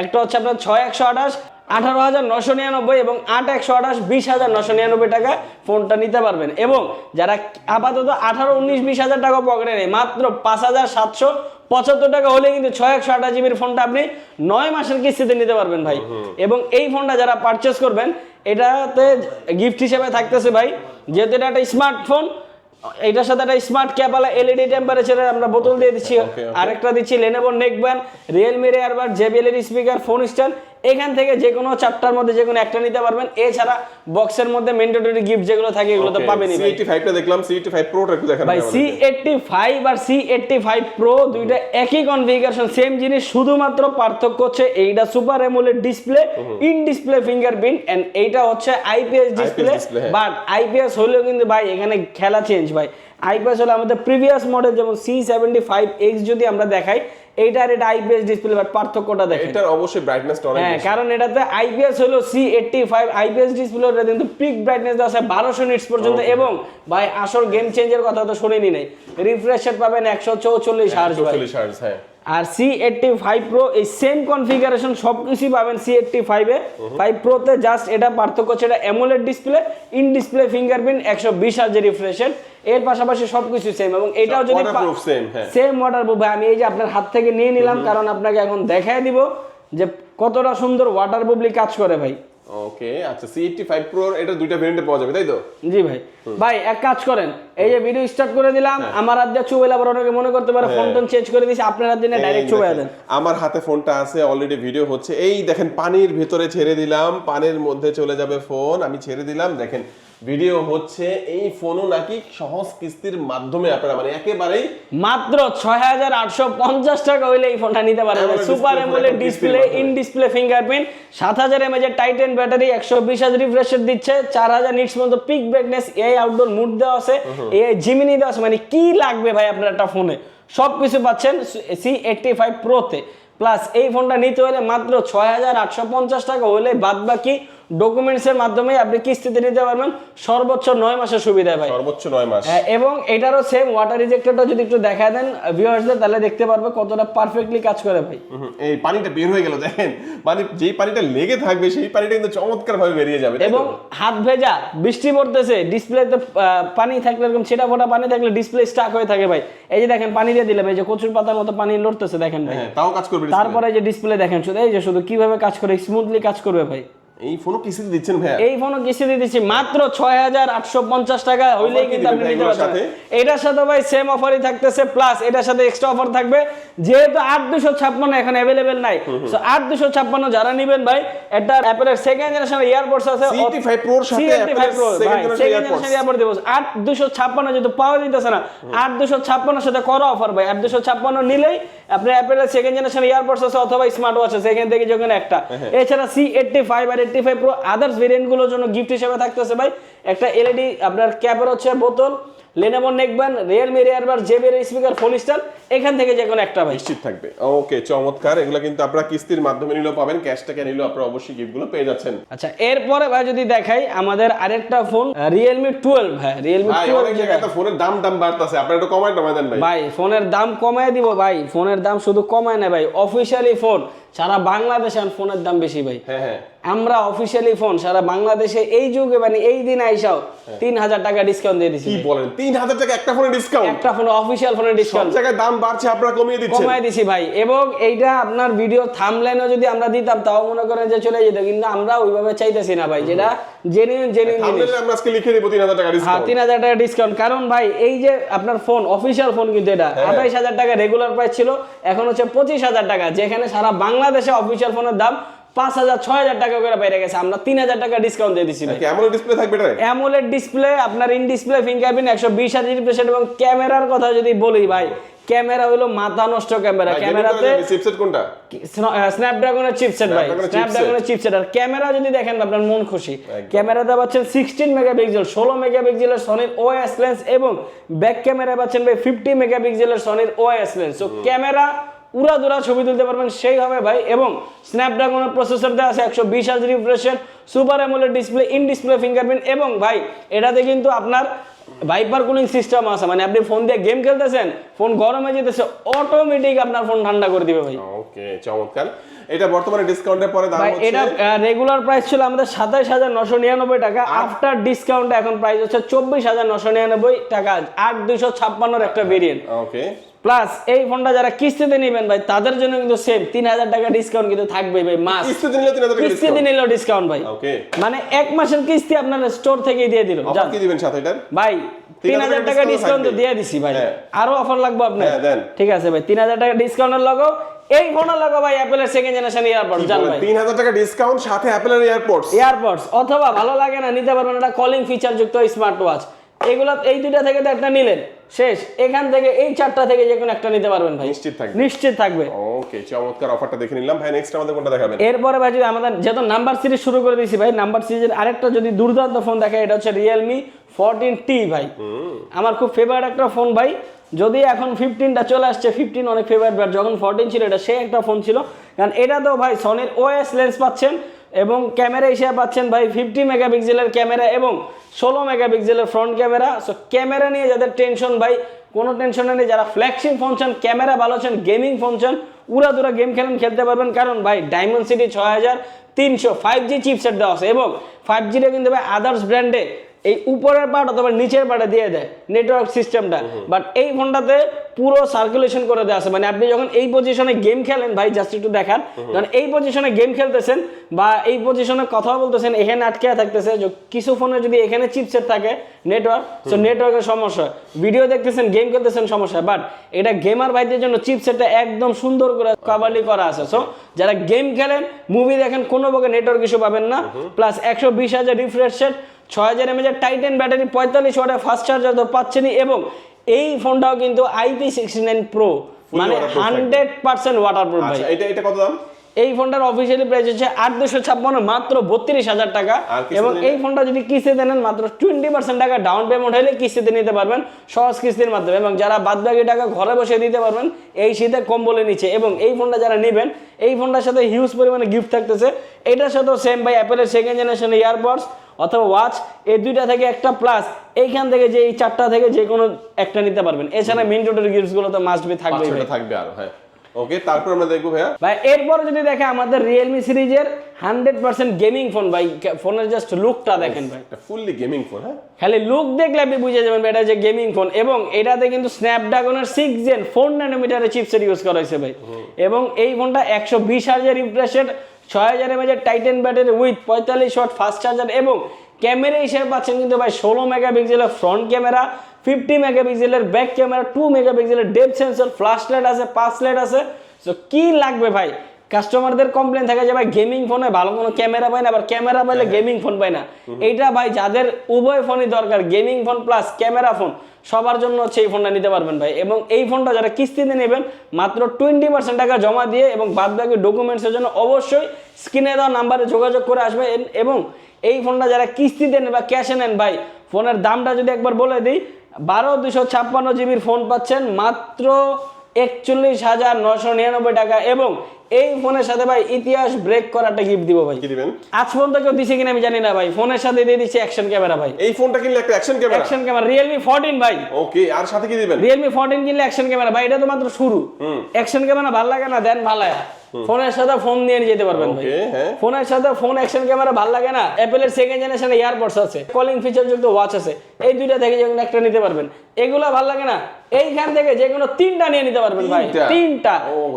একটা হচ্ছে আপনার 6128 18,999 এবং 8128 20,999 টাকা ফোনটা নিতে পারবেন। এবং যারা আপাতত 18, 19, 20,000 টাকা পকেটে নেই, মাত্র 5,775 টাকা হলে কিন্তু 6128 জিবির ফোনটা আপনি 9 মাসের কিস্তিতে নিতে পারবেন ভাই। এবং এই ফোনটা যারা পারচেস করবেন, এটাতে গিফট হিসেবে থাকতেছে ভাই, যেহেতু এটা একটা স্মার্টফোন, এটার সাথে একটা স্মার্ট ক্যাপালা এলইডি টেম্পারেচারের আমরা বোতল দিয়ে দিচ্ছি। আরেকটা দিচ্ছি Lenovo neckband, Realme airbud, JBL এর স্পিকার, ফোন স্ট্যান্ড। এখান থেকে যে কোনো চারটার মধ্যে যে কোনো একটা নিতে পারবেন। এছাড়া বক্সের মধ্যে ম্যান্ডেটরি গিফট যেগুলো থাকে এগুলো তো পাবেনই ভাই। C85 টা দেখলাম, C85 Pro টা একটু দেখান ভাই। C85 আর C85 Pro দুইটা একই কনফিগারেশন, সেম জিনিস, শুধুমাত্র পার্থক্য হচ্ছে এইটা super AMOLED display, in display fingerprint, and এইটা হচ্ছে আইপিএস ডিসপ্লে। বাট আইপিএস হলেও কিন্তু ভাই এখানে খেলা চেঞ্জ ভাই। আইপিএস হলো আমাদের প্রিভিয়াস মডেল, যেমন C75X যদি আমরা দেখাই, এইটার এটা আইপিএস ডিসপ্লে, বাট পার্থক্যটা দেখেন। এটার অবশ্যই ব্রাইটনেসটা অনেক হ্যাঁ, বেশি। কারণ এটাতে আইপিএস হলো C85 আইপিএস ডিসপ্লে, এটা কিন্তু পিক ব্রাইটনেস দেওয়া আছে 1200 নিটস পর্যন্ত। এবং ভাই আসল গেম চেঞ্জের কথা তো শুনিনি নাই, রিফ্রেশ রেট পাবেন 144 হার্জ ভাই। 144 হার্জ, হ্যাঁ। আর C85 Pro এই সেম কনফিগারেশন সবকিছুই পাবেন C85 এ। 5 Pro তে জাস্ট এটা পার্থক্য হচ্ছে এটা AMOLED display, in display fingerprint, 120 হার্জের রিফ্রেশ রেট। এর পাশাপাশি সবকিছু সেম। এবং এটাও যদি সেম ওয়াটারপ্রুফ ভাই, আমি এই যে আপনার হাত থেকে নিয়ে নিলাম, কারণ আপনাকে এখন দেখায় দিব যে কতটা সুন্দর ওয়াটারপ্রুফলি কাজ করে ভাই। ওকে, আচ্ছা, C85 Pro এটা দুইটা ভেরিয়েন্টে পাওয়া যাবে, তাই তো? জি ভাই। ভাই এক কাজ করেন, এই যে ভিডিও স্টার্ট করে দিলাম, আমার হাত দিয়ে চুবাইলে আবার অনেকে মনে করতে পারে ফোন টোন চেঞ্জ করে দিয়েছি, আপনার হাত দিয়ে ডাইরেক্ট চুবাই দেন। আমার হাতে ফোনটা আছে, অলরেডি ভিডিও হচ্ছে। এই দেখেন, পানির ভেতরে ছেড়ে দিলাম, পানির মধ্যে চলে যাবে ফোন, আমি ছেড়ে দিলাম, দেখেন ভিডিও হচ্ছে। এই ফোনও নাকি সহজ কিস্তির মাধ্যমে আপনারা মানে একেবারেই মাত্র 6,850 টাকা হইলে এই ফোনটা নিতে পারবেন। Super AMOLED display, in display fingerprint, 7000 mAh এর Titan battery, 120 hertz refresh rate দিচ্ছে, 4000 নিটস পর্যন্ত পিক ব্রাইটনেস, এই আউটডোর মুড দেওয়া আছে, এই জিমিনি দেওয়া আছে। মানে কি লাগবে ভাই আপনার একটা ফোনে, সবকিছু পাচ্ছেন C85 Pro তে। প্লাস এই ফোনটা নিতে হলে মাত্র 6,850 টাকা হলে বাদবাকি ডকুমেন্টসের মাধ্যমে আপনি কিস্তিতে নিতে পারবেন, সর্বোচ্চ 9 মাসের সুবিধা ভাই। সর্বোচ্চ 9 মাস। এবং এটারও সেম ওয়াটার রিজেক্টরটা যদি একটু দেখায় দেন ভিউয়ার্সদের, তাহলে দেখতে পারবে কতটা পারফেক্টলি কাজ করে ভাই। এই পানিটা বের হয়ে গেল, দেখেন পানি, যেই পানিটা লেগে থাকবে সেই পানিটা কিন্তু চমৎকার ভাবে বেরিয়ে যাবে। এবং হাত ভেজা, বৃষ্টি পড়তেছে, ডিসপ্লেতে পানি থাকলে, এরকম ছেটা ফোটা পানি থাকলে ডিসপ্লে স্টাক হয়ে থাকে ভাই। এই যে দেখেন পানি দিয়ে দিলাম, এই যে কচুর পাতার মতো পানি লড়তেছে, দেখেন ভাই। হ্যাঁ, তাও কাজ করবে। তারপরে যে ডিসপ্লে দেখেন শুধু, এই যে শুধু কিভাবে কাজ করে, স্মুথলি কাজ করবে ভাই। এই ফোনও কিস্তিতে দিচ্ছেন ভাই? এই ফোনও কিস্তিতে দিচ্ছি মাত্র 6,850 টাকা হইলেই কিন্তু আপনি নিতে পারবেন। এটার সাথে ভাই সেম অফারই থাকতেছে, প্লাস এটার সাথে এক্সট্রা অফার থাকবে, যেহেতু 8256 এখন अवेलेबल নাই। সো 8256 যারা নেবেন ভাই, এটা অ্যাপলের সেকেন্ড জেনারেশন ইয়ারপডস আছে, C85 Pro এর সাথে C85 Pro second generation earpod দেব। 8256 যেহেতু পাওয়া যাইতেছে না, 8256 এর সাথে করা অফার ভাই। 8256 নিলেই আপনি অ্যাপলের সেকেন্ড জেনারেশন ইয়ারপডস আছে অথবা স্মার্ট ওয়াচ আছে, এখান থেকে যখন একটা। এছাড়া C85 আর 85 Pro আদার্স ভেরিয়েন্ট গুলোর জন্য গিফট হিসেবে থাকতেছে ভাই একটা এলইডি আপনার ক্যাপের হচ্ছে বোতল, Lenovo neckband, Realme airbud, JBL speaker, phone stand, এখান থেকে যে কোনো একটা ভাই নিশ্চিত থাকবে। ওকে, চমৎকার। এগুলো কিন্তু আপনারা কিস্তির মাধ্যমে নিলেও পাবেন, ক্যাশ টাকা নিলেও আপনারা অবশ্যই গিফটগুলো পেয়ে যাচ্ছেন। আচ্ছা, এরপরে ভাই যদি দেখাই আমাদের আরেকটা ফোন Realme 12 ভাই। Realme 12 অনেক জায়গায় তো ফোনের দাম বাড়তাছে, আপনারা একটু কমায় দেন ভাই। ভাই ফোনের দাম কমায় দিব ভাই, ফোনের দাম শুধু কমায় না ভাই, অফিশিয়ালি ফোন সারা বাংলাদেশে ফোনের দাম বেশি ভাই। হ্যাঁ, আমরা অফিশিয়ালি ফোন সারা বাংলাদেশে এই যুগে মানে এই দিন আইসাও 3000 টাকা ডিসকাউন্ট দিয়ে দিছি। কি বলেন, 3000 টাকা একটা ফোনের ডিসকাউন্ট? একটা ফোন অফিশিয়াল ফোনের ডিসকাউন্ট। সব জায়গায় দাম বাড়ছে, আপনারা কমিয়ে দিচ্ছেন। কমায় দিছি ভাই। এবং এইটা আপনার ভিডিও থাম্বনেলও যদি আমরা দিতাম তাও মনে করেন যে চলে যেত, কিন্তু আমরা ওইভাবে চাইতেছি না ভাই, যেটা জেনুইন জিনিস। থাম্বনেলে আমরা আজকে লিখে দেব 3000 টাকা ডিসকাউন্ট। হ্যাঁ, 3000 টাকা ডিসকাউন্ট। কারণ ভাই এই যে আপনার ফোন অফিশিয়াল ফোন, কিন্তু এটা 28000 টাকা রেগুলার প্রাইস ছিল, এখন হচ্ছে 25000 টাকা, যেখানে সারা বাংলাদেশে অফিশিয়াল ফোনের দাম 5,000 6,000 টাকা করে বাইরে গেছে, আমরা 3,000 টাকা ডিসকাউন্ট দিয়ে দিছি ভাই। অ্যামোলেড ডিসপ্লে থাকবে এটা? অ্যামোলেড ডিসপ্লে, আপনার in display fingerprint, 120 Hz refresh rate, এবং ক্যামেরার কথা যদি বলি ভাই, ক্যামেরা হলো মাথা নষ্ট ক্যামেরা। ক্যামেরাতে চিপসেট কোনটা? স্ন্যাপড্রাগনের চিপসেট ভাই, স্ন্যাপড্রাগনের চিপসেট। আর ক্যামেরা যদি দেখেন আপনার মন খুশি, ক্যামেরাতে পাচ্ছেন 16 মেগাপিক্সেল 16 মেগাপিক্সেলের সনির ওএস লেন্স, এবং ব্যাক ক্যামেরা পাচ্ছেন ভাই 50 মেগাপিক্সেলের সনির ওএস লেন্স। সো ক্যামেরা উড়াধুরা ছবি তুলতে পারবেন সেই হবে ভাই। এবং স্ন্যাপড্রাগনের প্রসেসর দেওয়া আছে, 120 Hz refresh rate, super AMOLED display, in display fingerprint, এবং ভাই এটাতে কিন্তু আপনার ভাইপার কুলিং সিস্টেম আছে, মানে আপনি ফোন দিয়ে গেম খেলতেছেন, ফোন গরম হয়ে যেতেছে, অটোমেটিক আপনার ফোন ঠান্ডা করে দিবে ভাই। ওকে, চমৎকার। এটা বর্তমানে ডিসকাউন্টের পরে দাম ভাই হচ্ছে, এটা রেগুলার প্রাইস ছিল আমাদের 27,999 টাকা, আফটার ডিসকাউন্টে এখন প্রাইস হচ্ছে 24,999 টাকা, 8256 একটা ভেরিয়েন্ট। ওকে, প্লাস এই ফোনটা যারা কিস্তিতে নেবেন ভাই, তাদের জন্য কিন্তু সেম 3,000 টাকা ডিসকাউন্ট কিন্তু থাকবে ভাই, মাস কিস্তিতে নিলে 3,000 টাকা কিস্তিতে ডিসকাউন্ট। নিলেও ডিসকাউন্ট ভাই। ওকে, মানে এক মাসের কিস্তি আপনার স্টোর থেকেই দিয়ে দিল। অফার কি দিবেন সাথে এটার? ভাই 3,000 টাকা ডিসকাউন্ট তো দিয়ে দিছি ভাই, আরো অফার লাগবে আপনার? হ্যাঁ দেন। ঠিক আছে ভাই, 3,000 টাকা ডিসকাউন্টের লগো এই ফোনের লগো ভাই অ্যাপলের সেকেন্ড জেনারেশন ইয়ারপডস জান ভাই, 3,000 টাকা ডিসকাউন্ট সাথে অ্যাপলের এয়ারপডস। অথবা ভালো লাগে না নিতে পারবেন এটা কলিং ফিচার যুক্ত স্মার্ট ওয়াচ। এগুলা এই দুইটা থেকে তো একটা নিলেন, শেষ। এখান থেকে এই চারটা থেকে যে কোনো একটা নিতে পারবেন ভাই, নিশ্চিত থাকবে, নিশ্চিত থাকবে। ওকে, চমৎকার অফারটা দেখে নিলাম ভাই। নেক্সট আমাদের কোনটা দেখাবেন? এরপরে ভাই যদি আমাদের যেহেতু নাম্বার সিরিজ শুরু করে দিয়েছি ভাই, নাম্বার সিরিজের আরেকটা যদি দুর্দান্ত ফোন দেখায়, এটা হচ্ছে Realme 14T ভাই। আমার খুব ফেভারিট একটা ফোন ভাই, যদি এখন 15টা চলে আসছে, 15 অনেক ফেভারিট, বাট যখন 14 ছিল এটা সে একটা ফোন ছিল। কারণ এটা তো ভাই সনির ওএস লেন্স পাচ্ছেন, এবং ক্যামেরা হিসেবে পাচ্ছেন ভাই 50 মেগাপিক্সেলের ক্যামেরা এবং 16 মেগাপিক্সেলের ফ্রন্ট ক্যামেরা। সো ক্যামেরা নিয়ে যাদের টেনশন ভাই, কোনো টেনশন নেই। যারা ফ্ল্যাগশিপ ফোন চান, ক্যামেরা ভালো চান, গেমিং ফোন চান, উড়াদুরা গেম খেলতে পারবেন। কারণ ভাই ডায়মন্ডসিটি 6300 5G চিপসেট দেওয়া আছে, এবং 5Gটা কিন্তু ভাই আদার্স ব্র্যান্ডে এই উপরের পার্ট অথবা নিচের পার্টে দিয়ে দেয় নেটওয়ার্ক সিস্টেমটা, বাট এই ফোনটাতে পুরো সার্কুলেশন করে দেওয়া আছে। মানে আপনি যখন এই পজিশনে গেম খেলেন ভাই, জাস্ট একটু দেখান, যখন এই পজিশনে গেম খেলতেছেন বা এই পজিশনে কথা বলতেছেন, এখানে আটকে থাকতেছে। কিছু ফোনে যদি এখানে চিপসেট থাকে নেটওয়ার্ক, সো নেটওয়ার্কের সমস্যা, ভিডিও দেখতেছেন, গেম খেলতেছেন, সমস্যা। বাট এটা গেমার ভাইদের জন্য চিপসেটটা একদম সুন্দর করে কভারলি করা আছে। সো যারা গেম খেলেন, মুভি দেখেন, কোনো প্রকার নেটওয়ার্ক ইস্যু পাবেন না। Plus 120 Hz refresh rate, 6000 mAh titan battery, 45 ওয়াটের ফাস্ট চার্জার তো পাচ্ছেনই, এবং এই ফোনটাও কিন্তু IP69 প্রো, মানে 100% ওয়াটারপ্রুফ ভাই। আচ্ছা, এটা কত দাম? এই ফোনটার অফিসিয়ালি প্রাইস হচ্ছে 8,256, মাত্র 32,000 টাকা। এবং এই ফোনটা যদি কিস্তিতে নেন, মাত্র 20% টাকা ডাউন পেমেন্ট হলে কিস্তিতে নিতে পারবেন, সহজ কিস্তির মাধ্যমে। এবং যারা বাদবাকি টাকা ঘরে বসে দিতে পারবেন এই শীতে কম্বলের নিচে। এবং এই ফোনটা যারা নেবেন, এই ফোনটার সাথে হিউজ পরিমাণে গিফট থাকতেছে। এটার সাথেও সেম ভাই অ্যাপেলের সেকেন্ড জেনারেশন ইয়ারপডস অথবা ওয়াচ, এই দুইটা থেকে একটা, প্লাস এইখান থেকে যে এই চারটা থেকে যে কোনো একটা নিতে পারবেন। এছাড়া মেইন রোডের গিফটসগুলো তো মাস্ট বি থাকবে আরো। হ্যাঁ, ওকে, তারপর আমরা দেখবো ভাইয়া ভাই। এরপর যদি দেখে আমাদের Realme সিরিজের 100% গেমিং ফোন ভাই, ফোনের জাস্ট লুকটা দেখেন ভাই, ফুললি গেমিং ফোন। হ্যাঁ, খালি লুক দেখলে আপনি বুঝে যাবেন এটা যে গেমিং ফোন। এবং এটাতে কিন্তু স্ন্যাপড্রাগনের 6 Gen 4 ন্যানোমিটারের চিপসেট ইউজ করা হয়েছে ভাই। এবং এই ফোনটা 120 Hz refresh rate, 6000 mAh titan battery with 45 watt fast charger, এবং ক্যামেরা হিসেবে পাচ্ছেন কিন্তু ভাই 16 মেগাপিক্সেলের ফ্রন্ট ক্যামেরা, 50 মেগাপিক্সেলের ব্যাক ক্যামেরা, 2 মেগাপিক্সেলের ডেপথ সেন্সর, ফ্ল্যাশ লাইট আছে, পাঁচ লাইট আছে। সো কি লাগবে ভাই? কাস্টমারদের কমপ্লেন থাকে যে ভাই গেমিং ফোনে ভালো কোনো ক্যামেরা পায় না, আবার ক্যামেরা পাইলে গেমিং ফোন পায় না। এইটা ভাই যাদের উভয় ফোনই দরকার, gaming phone plus camera phone, সবার জন্য হচ্ছে এই ফোনটা নিতে পারবেন ভাই। এবং এই ফোনটা যারা কিস্তিতে নেবেন, মাত্র 20% টাকা জমা দিয়ে, এবং বাদবাকি ডকুমেন্টসের জন্য অবশ্যই স্ক্রিনে দেওয়া নাম্বারে যোগাযোগ করে আসবেন। এবং এই ফোনটা যারা কিস্তিতে নেন বা ক্যাশে নেন ভাই, ফোনের দামটা যদি একবার বলে দিই, 12,256 জিবির ফোন পাচ্ছেন মাত্র 41,999 টাকা। এবং এই ফোনের সাথে ভাই ইতিহাস ব্রেক করা একটা গিফট দিব ভাই। কি দিবেন? আজ পর্যন্ত কেউ দিছে কিনা আমি জানি না ভাই, ফোনের সাথে দিয়ে দিচ্ছে অ্যাকশন ক্যামেরা ভাই। এই ফোনটা কিনলে একটা action camera, action camera Realme 14 ভাই। ওকে, আর সাথে কি দিবেন? Realme 14 কিনলে অ্যাকশন ক্যামেরা ভাই, এটা তো মাত্র শুরু। অ্যাকশন ক্যামেরা ভালো লাগে না, দেন ভালো। ফোনের সাথে ফোন নিয়ে যেতে পারবেন ভাই। ফোনের সাথে ফোন অ্যাকশন ক্যামেরা ভালো লাগে না, অ্যাপেলের সেকেন্ড জেনারেশন ইয়ারপডস আছে, কলিং ফিচার যুক্ত ওয়াচ আছে, এই দুইটা থেকে যে কোনো একটা নিতে পারবেন। এগুলো ভালো লাগে না, এইখান থেকে যে কোনো তিনটা নিয়ে নিতে পারবেন ভাই, তিনটা।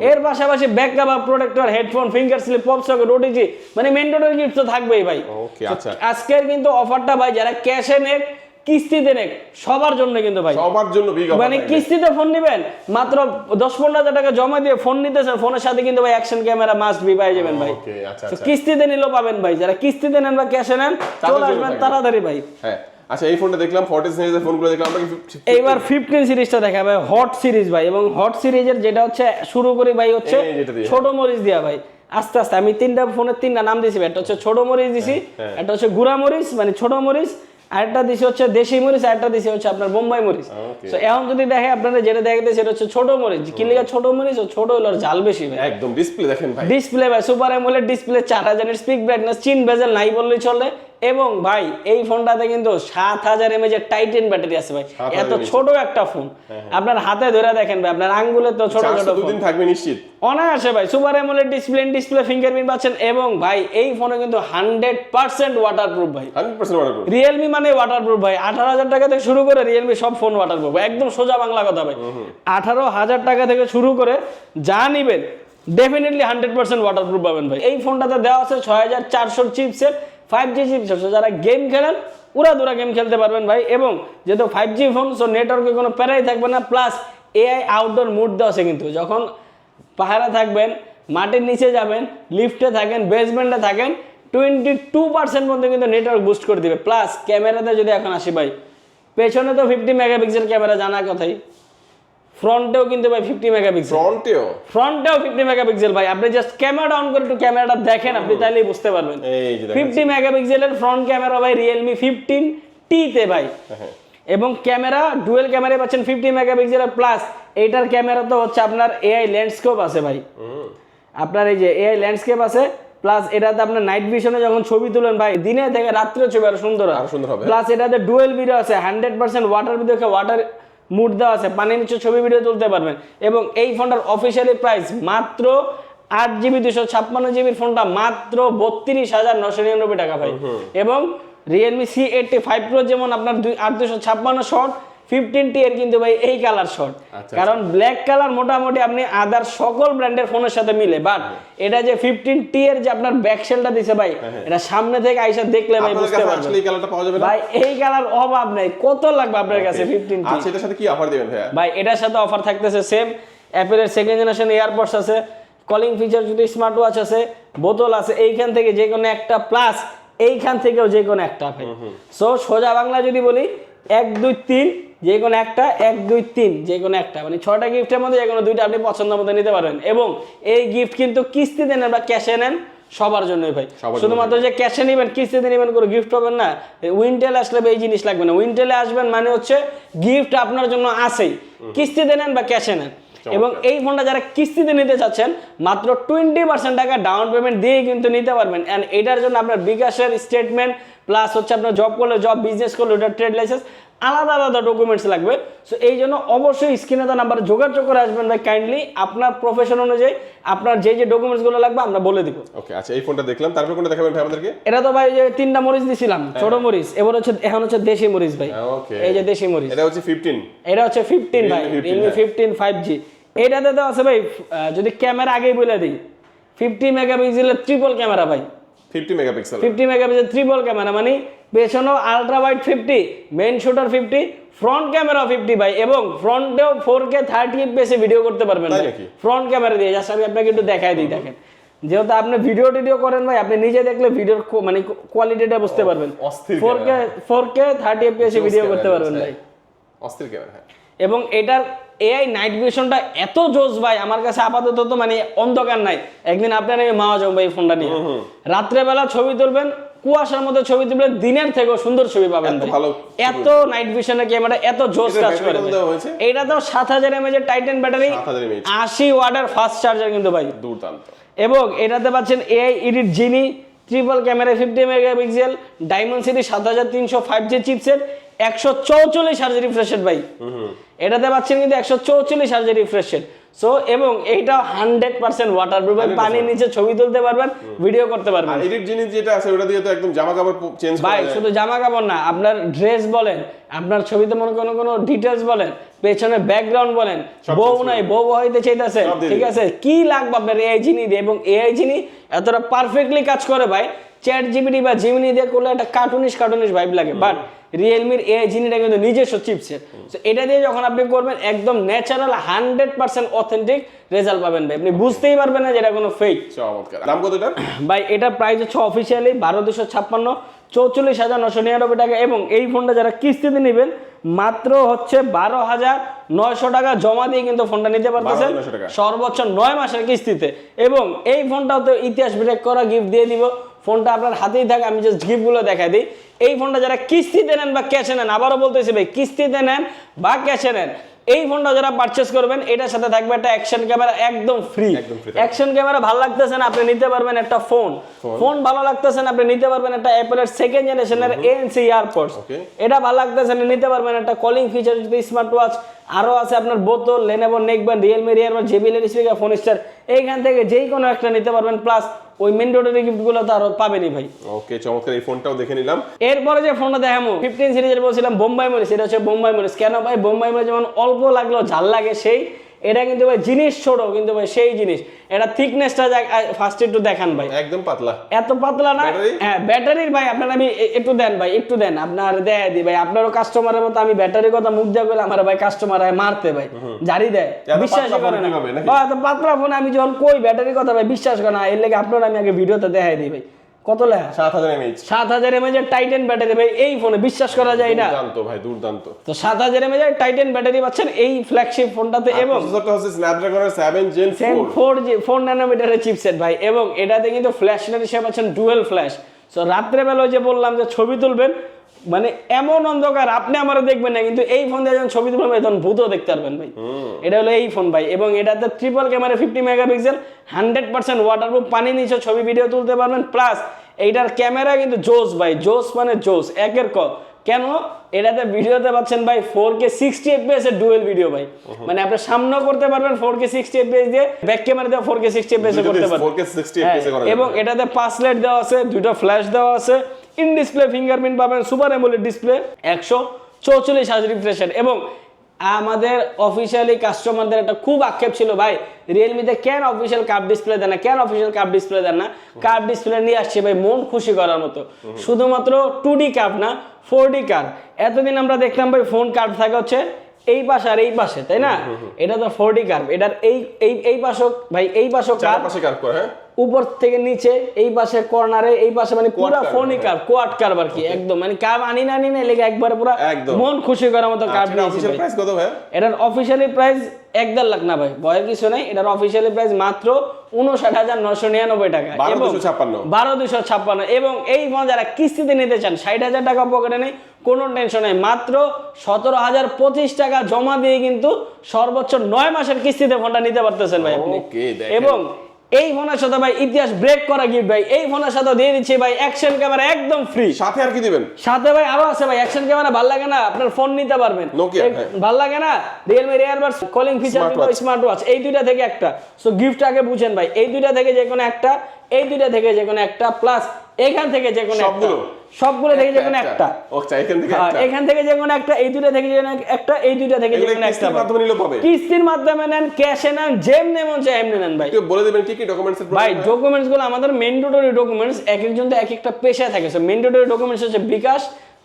এর পাশাপাশি back cover, protector, headphone, finger sleeve, pop socket, OTG, মানে মেন্টরের গিফট তো থাকবেই ভাই। ওকে, আচ্ছা। আজকের কিন্তু অফারটা ভাই যারা ক্যাশে নেন, কিস্তিতে নেক সবার জন্য কিন্তু ভাই, সবার জন্য বিগ অফার। মানে কিস্তিতে ফোন নেবেন মাত্র 10-15 হাজার টাকা জমা দিয়ে ফোন নিতেছেন, ফোনের সাথে কিন্তু ভাই অ্যাকশন ক্যামেরা মাস্ট বি পাই যাবেন ভাই। ওকে, আচ্ছা তো আচ্ছা। কিস্তিতে নিলেও পাবেন ভাই, যারা কিস্তিতে নেন বা ক্যাশে নেন চলে আসবেন তাড়াতাড়ি ভাই। হ্যাঁ আচ্ছা, এই ফোনটা দেখলাম 14 সিরিজের ফোনগুলো দেখলাম আমরা কি এইবার 15 সিরিজটা দেখা ভাই, হট সিরিজ ভাই। এবং হট সিরিজের যেটা হচ্ছে শুরু করি ভাই হচ্ছে এই যেটা দিয়ে। ছোট মরিচ দিয়া ভাই, আস্তে আস্তে আমি তিনটা ফোনের তিনটা নাম দিয়েছি, একটা হচ্ছে ছোট মরিচ দিছি, একটা হচ্ছে গুড়া মরিচ মানে ছোট মরিচ, আরেকটা দিছি হচ্ছে দেশি মরিচ, আরেকটা দিছি হচ্ছে আপনার বোম্বাই মরিচ। Okay. তো এখন যদি দেখে আপনারা যেটা দেখতে সেটা হচ্ছে ছোট মরিচ, কি লিগা ছোট মরিচ, ও ছোট হলো আর ঝাল বেশি ভাই। একদম ডিসপ্লে দেখেন ভাই, ডিসপ্লে ভাই সুপার অ্যামোলেড ডিসপ্লে, 4000 এর স্পিক ব্রাইটনেস, চিন বেজেল নাই বললেই চলে। এবং ভাই এই ফোনটাতে কিন্তু 7000 mAh এর টাইটান ব্যাটারি আছে ভাই, 7000 এত ছোট একটা ফোন আপনার হাতে ধরে দেখেন ভাই, আপনার আঙ্গুলে তো ছোট ছোট ফোন, দুদিন থাকবে নিশ্চিত অনায়াসে ভাই। সুপার অ্যামোলেড ডিসপ্লে ফিঙ্গারপ্রিন্ট পাচ্ছেন। এবং ভাই এই ফোনে কিন্তু 100% ওয়াটারপ্রুফ ভাই, 100% ওয়াটারপ্রুফ। রিয়েলমি মানে ওয়াটারপ্রুফ ভাই। 18,000 টাকা থেকে শুরু করে রিয়েলমি সব ফোন ওয়াটারপ্রুফ, একদম সোজা বাংলা কথা ভাই। 18,000 টাকা থেকে শুরু করে যা নিবেন ডেফিনেটলি 100% ওয়াটারপ্রুফ পাবেন ভাই। এই ফোনটাতে দেওয়া আছে 6400 চিপসেট, 5G চিপসেট, যারা গেম খেলেন উড়াদুরা গেম খেলতে পারবেন ভাই। এবং যেহেতু 5G ফোন, সো নেটওয়ার্কে কোনো প্যারাই থাকবে না। প্লাস এআই আউটডোর মুড দেওয়া আছে কিন্তু, যখন পাহাড়ে থাকবেন, মাটির নিচে যাবেন, লিফটে থাকেন, বেসমেন্টে থাকেন, 22% মধ্যে কিন্তু নেটওয়ার্ক বুস্ট করে দিবে। প্লাস ক্যামেরাতে যদি এখন আসি ভাই, পেছনে তো 50 মেগাপিক্সেল ক্যামেরা জানা কথাই, ফ্রন্টেও কিন্তু ভাই 50 মেগাপিক্সেল, ফ্রন্টেও 50 মেগাপিক্সেল ভাই। আপনি জাস্ট ক্যামেরা অন করে একটু ক্যামেরাটা দেখেন, আপনি তাইলেই বুঝতে পারবেন। এই যে 50 মেগাপিক্সেলের ফ্রন্ট ক্যামেরা ভাই রিয়েলমি 15T তে ভাই। এবং ক্যামেরা ডুয়েল ক্যামেরা পাচ্ছেন 50 মেগাপিক্সেলের, প্লাস এইটার ক্যামেরা তো হচ্ছে আপনার এআই ল্যান্ডস্কেপ আছে ভাই, আপনার এই যে এআই ল্যান্ডস্কেপ আছে। প্লাস এটাতে আপনার নাইট ভিশনে যখন ছবি তুলেন ভাই, দিনে থেকে রাত্রে ছবি আরো সুন্দর হবে। প্লাস এটাতে ডুয়েল ভিডিও আছে, 100% ওয়াটার ভিডিও, ওয়াটার মুড দেওয়া আছে, পানির নিচে ছবি ভিডিও তুলতে পারবেন। এবং এই ফোনটার অফিসিয়ালি প্রাইস মাত্র 8GB 256GB ফোনটা মাত্র 32,999 টাকা ভাই। এবং রিয়েলমি C85 Pro যেমন আপনার 8256 শর্ট, 15T এর কিন্তু ভাই এই কালার শর্ট, কারণ ব্ল্যাক কালার মোটামুটি আপনি আদার সকল ব্র্যান্ডের ফোনের সাথে মিলে। বাট এটা যে 15T এর যে আপনার ব্যাকশেলটা দিছে ভাই, এটা সামনে থেকে আইসা দেখলে ভাই বুঝতে পারবেন এই কালারটা পাওয়া যাবে না ভাই, এই কালার অভাব নাই। কত লাগবে আপনার কাছে 15T? আচ্ছা, এটার সাথে কি অফার দিবেন ভাই? ভাই এটার সাথে অফার থাকতেছে সেম, অ্যাপেলের সেকেন্ড জেনারেশন এয়ারপডস আছে, কলিং ফিচার যদি স্মার্ট ওয়াচ আছে, বোতল আছে, এইখান থেকে যে কোনো একটা, প্লাস এইখান থেকেও যে কোনো একটা ভাই। সো সোজা বাংলা যদি বলি 1 2 3 যে কোনো একটা, 1 2 3 যে কোনো একটা, মানে 6টা গিফটের মধ্যে যে কোনো 2টা আপনি পছন্দ মতো নিতে পারবেন। এবং এই গিফট কিন্তু কিস্তিতে নেন বা ক্যাশে নেন সবার জন্যই ভাই, শুধুমাত্র যে ক্যাশে নেবেন কিস্তিতে নেবেন করে গিফট পাবেন না। উইন্টেল আসলে এই জিনিস লাগবে না, উইন্টেলে আসবেন মানে হচ্ছে গিফট আপনার জন্য আছেই, কিস্তিতে নেন বা ক্যাশে নেন। এবং এই ফোনটা যারা কিস্তিতে নিতে চাচ্ছেন মাত্র 20% টাকা ডাউন পেমেন্ট দিয়ে কিন্তু নিতে পারবেন। এন্ড এটার জন্য আপনার বিকাশের স্টেটমেন্ট, প্লাস হচ্ছে আপনার জব করলে জব, বিজনেস করলে ওটা ট্রেড লাইসেন্স, আলাদা আলাদা ডকুমেন্টস লাগবে। সো এই জন্য অবশ্যই স্ক্রিনে তো নাম্বার যোগাযোগ করে আসবেন ভাই কাইন্ডলি, আপনার প্রফেশন অনুযায়ী আপনার যে যে ডকুমেন্টসগুলো লাগবে আমরা বলে দিব। ওকে আচ্ছা, এই ফোনটা দেখলাম, তারপর কোনটা দেখাবেন ভাই আমাদেরকে? এটা তো ভাই যে 3টা মরিচ দিছিলাম, ছোট মরিচ, এবার হচ্ছে এখন হচ্ছে দেশি মরিচ ভাই। ওকে, এই যে দেশি মরিচ, এটা হচ্ছে 15, এটা হচ্ছে 15 ভাই, Realme 15 5G। এটাতে তো আছে ভাই, যদি ক্যামেরা আগেই বলে দিই, 50 মেগাপিক্সেলের ট্রিপল ক্যামেরা ভাই, 50 মেগাপিক্সেল, 50 মেগাপিক্সেল ট্রিপল ক্যামেরা, মানে পেছনেও ultra wide 50, main shooter 50, front camera 50 ভাই। এবং ফ্রন্টেও 4K 30 fps ভিডিও করতে পারবেন ভাই ফ্রন্ট ক্যামেরা দিয়ে। জাস্ট আমি আপনাকে একটু দেখাই দিই, দেখেন, যেহেতু আপনি ভিডিও করেন ভাই, আপনি নিজে দেখলে ভিডিওর মানে কোয়ালিটিটা বুঝতে পারবেন। 4K 30 fps ভিডিও করতে পারবেন ভাই, অস্থির ক্যামেরা। এবং এটার এআই নাইট ভিশনটা এত জোস ভাই, আমার কাছে আপাতত তো মানে অন্ধকার নাই। একদিন আপনার আমি মাওয়া যাবো ভাই ফোনটা নিয়ে, রাত্রেবেলা ছবি তুলবেন, কুয়াশার মধ্যে ছবি তুলবেন, দিনের থেকেও সুন্দর ছবি পাবেন ভাই। এত নাইট ভিশনের ক্যামেরা এত জোস কাজ করে। এটা তো 7000 mAh এর টাইটান ব্যাটারি, 80 ওয়াটের ফাস্ট চার্জার কিন্তু ভাই, দুর্দান্ত। এবং এটাতে পাচ্ছেন AI edit genie, triple camera 50 megapixel, diamond series 7300 5G chipset, 144 hertz refresh rate ভাই। এটাতে পাচ্ছেন কিন্তু 144 হার্জ রিফ্রেশ রেট। সো এবং এইটা 100% ওয়াটারপ্রুফ, পানির নিচে ছবি তুলতে পারবেন, ভিডিও করতে পারবেন। এডিট জিনিস যেটা আছে ওটা দিয়ে তো একদম জামা কাপড় চেঞ্জ করা ভাই, যায়। শুধু জামা কাপড় না, আপনার ড্রেস বলেন, আপনার ছবিতে মনে কোনো ডিটেইলস বলেন, পেছনে ব্যাকগ্রাউন্ড বলেন, বউ নাই বউ হইতে চাইতেছে, ঠিক আছে, কি লাগবে আপনার এআই জিনি দিয়ে। এবং এআই জিনি এতটা পারফেক্টলি কাজ করে ভাই, চ্যাট জিপিটি বা জিমিনি দিয়ে করলে একটা কার্টুনিশ ভাইব লাগে, বাট রিয়েলমির এই জিনিসটা কিন্তু নিজস্ব চিপসেট। তো এটা দিয়ে যখন আপনি করবেন একদম ন্যাচারাল 100% অথেন্টিক রেজাল্ট পাবেন ভাই, আপনি বুঝতেই পারবেন না যে এটা কোনো ফেক। চমৎকার। দাম কত এটা ভাই এটা প্রাইস হচ্ছে অফিসিয়ালি 12256, 44,999 টাকা। এবং এই ফোনটা যারা কিস্তিতে নেবেন মাত্র হচ্ছে 12,900 টাকা জমা দিয়ে কিন্তু ফোনটা নিতে পারতেছেন 12,900 টাকা। সর্বোচ্চ 9 মাসের কিস্তিতে। এবং এই ফোনটাও তো ইতিহাস ব্রেক করা গিফট দিয়ে দিব, ফোনটা আপনার হাতেই থাকে, আমি জাস্ট গিফটগুলো দেখাই দিই। এই ফোনটা যারা কিস্তিতে নেন বা ক্যাশে নেন, আবারও বলতেছি ভাই কিস্তিতে নেন বা ক্যাশে নেন, এই ফোনটা যারা পারচেজ করবেন এটার সাথে থাকবে একটা অ্যাকশন ক্যামেরা একদম ফ্রি। অ্যাকশন ক্যামেরা ভালো লাগতেছে না আপনি নিতে পারবেন একটা ফোন ভালো লাগতেছে না আপনি নিতে পারবেন একটা অ্যাপলের সেকেন্ড জেনারেশনের ANC ইয়ারপডস, এটা ভালো লাগতেছে না নিতে পারবেন একটা কলিং ফিচার স্মার্ট ওয়াচ, আরো আছে আপনার বোতল, লেনোভো নেকব্যান্ড, রিয়েলমি রিয়ারবাড, JBL এর স্পিকার, ফোন স্টার, এইখান থেকে যেই কোনো একটা নিতে পারবেন, প্লাস ওই ম্যান্ডেটরি গিফটগুলো তো আরো পাবেনই ভাই। ওকে চমৎকার, এই ফোনটাও দেখে নিলাম। এরপরে যে ফোনটা দেখাবো 15 সিরিজের বলছিলাম বোম্বাই মরিচ, এটা হচ্ছে বোম্বাই মরিচ। কেন ভাই বোম্বাই মরিচ যেমন অল্প লাগলো ঝাল লাগে সেই, এটা কিন্তু ভাই জিনিস ছোট কিন্তু ভাই সেই জিনিস। এটা থিকনেসটা ফার্স্ট একটু দেখান ভাই, একদম পাতলা, এত পাতলা না। হ্যাঁ ব্যাটারির ভাই আপনার আমি একটু দেন ভাই, একটু দেন আপনার দেয় দি ভাই, আপনারও কাস্টমারের মতো আমি ব্যাটারির কথা মুখ দিয়ে বলে আমার ভাই কাস্টমার মারতে ভাই জারি দেয়, বিশ্বাস করে না ভাই। এত পাতলা ফোন আমি যখন কই ব্যাটারির কথা ভাই বিশ্বাস করে না, এর লেগে আপনার আমি আগে ভিডিওতে দেখাই দিই ভাই। কত লেখা 7000 mAh এর টাইটান ব্যাটারি ভাই, এই ফোনে বিশ্বাস করা যায় না। দুর্দান্ত ভাই, দুর্দান্ত। তো 7000 mAh এর টাইটান ব্যাটারি পাচ্ছেন এই ফ্ল্যাগশিপ ফোনটাতে। এবং প্রসেসরটা হচ্ছে স্ন্যাপড্রাগনের 7 Gen 4 ন্যানোমিটারের চিপসেট ভাই। এবং এটাতে কিন্তু ফ্ল্যাশ লাইট হিসেবে পাচ্ছেন ডুয়াল ফ্ল্যাশ। সো রাত্রে বেলা যে বললাম যে ছবি তুলবেন মানে এমন অন্ধকার আপনি আমারে দেখবেন না, কিন্তু এই ফোন দিয়ে যখন ছবি তুলবেন তখন ভূতও দেখতে পারবেন ভাই। এটা হলো এই ফোন ভাই। এবং এটাতে ট্রিপল ক্যামেরা 50 মেগাপিক্সেল, 100% ওয়াটারপ্রুফ, পানি নিচে ছবি ভিডিও তুলতে পারবেন। প্লাস এইটার ক্যামেরা কিন্তু জোস ভাই, জোস মানে জোস একের ক। কেন এটাতে ভিডিওতে পাচ্ছেন ভাই 4K 60 FPS এর ডুয়াল ভিডিও ভাই, মানে আপনি সামনেও করতে পারবেন 4K 60 FPS দিয়ে, ব্যাক ক্যামেরা দিয়ে 4K 60 FPS এ করতে পারবেন 4K 60 FPS এ করা এবং এটাতে 5 লাইট দেওয়া আছে, দুটো ফ্ল্যাশ দেওয়া আছে, ইন ডিসপ্লে ফিঙ্গারপ্রিন্ট পাবেন, super AMOLED display, 144 hertz refresh rate. এবং আমাদের অফিসিয়ালি কাস্টমারদের একটা খুব আক্ষেপ ছিল ভাই রিয়েলমিতে কেন অফিসিয়াল কার্ভ ডিসপ্লে দেন না, কেন অফিসিয়াল কার্ভ ডিসপ্লে দেন না। কার্ভ ডিসপ্লে নিয়ে আসছে ভাই মন খুশি করার মতো, শুধুমাত্র 2D কার্ভ না 4D কার্ভ। এতদিন আমরা দেখতাম ভাই ফোন কার্ভ থাকে হচ্ছে এই পাশে আর এই পাশে, তাই না? এটা তো 4D কার্ভ, এটার এই পাশে ভাই, এই পাশে কার্ভ করে, হ্যাঁ উপর থেকে নিচে, এই পাশে কর্নারে, এই পাশে মানে পুরো ফোনই কার্ভ, কোয়াড কার্ভ আর কি একদম, মানে কার্ভ আনি না লেগে একবারে পুরো মন খুশি করার মতো কার্ভ নিয়েছি। অফিশিয়াল প্রাইস কত ভাই? এটার অফিশিয়ালি প্রাইস 1.5 লাখ না ভাই, ভয়ের কিছু নাই। এটার অফিশিয়ালি প্রাইস মাত্র 59,999 টাকা, 12,256। এবং এই ফোন যারা কিস্তিতে নিতে চান 60,000 টাকা পকেটে নেই, কোনো টেনশন নেই, মাত্র 17,025 টাকা জমা দিয়ে কিন্তু সর্বোচ্চ 9 মাসের কিস্তিতে ফোনটা নিতে পারতেছেন ভাই আপনি। এবং এই ফোনের সাথে ভাই ইতিহাস ব্রেক করা গিফট ভাই, এই ফোনের সাথে দিয়ে দিচ্ছি ভাই অ্যাকশন ক্যামেরা একদম ফ্রি। সাথে আর কি দিবেন? সাথে ভাই আরো আছে ভাই অ্যাকশন ক্যামেরা, ভালো লাগে না আপনার ফোন নিতে পারবেন, ভালো লাগে না Realme earbuds, calling feature, smart watch, এই দুইটা থেকে একটা। সো গিফট আগে বুঝেন ভাই, এই দুইটা থেকে যে কোনো একটা, এই দুইটা থেকে যে কোনো একটা, প্লাস এখান থেকে যে কোনো একটা, সবগুলো থেকে যে কোনো একটা, আচ্ছা এখান থেকে একটা, এখান থেকে যে কোনো একটা, এই দুইটা থেকে যে কোনো একটা, এই দুইটা থেকে যে কোনো একটা মাধ্যমে নিলে পাবে। কিস্তির মাধ্যমে নেন, ক্যাশে নেন, যেমনি মন চায় এমনি নেন ভাই। একটু বলে দিবেন কি কি ডকুমেন্টস এর ভাই ডকুমেন্টস গুলো আমাদের ম্যান্ডেটরি ডকুমেন্টস, এক একজন তো এক একটা পেশায় থাকে। সো ম্যান্ডেটরি ডকুমেন্টস হচ্ছে বিকাশ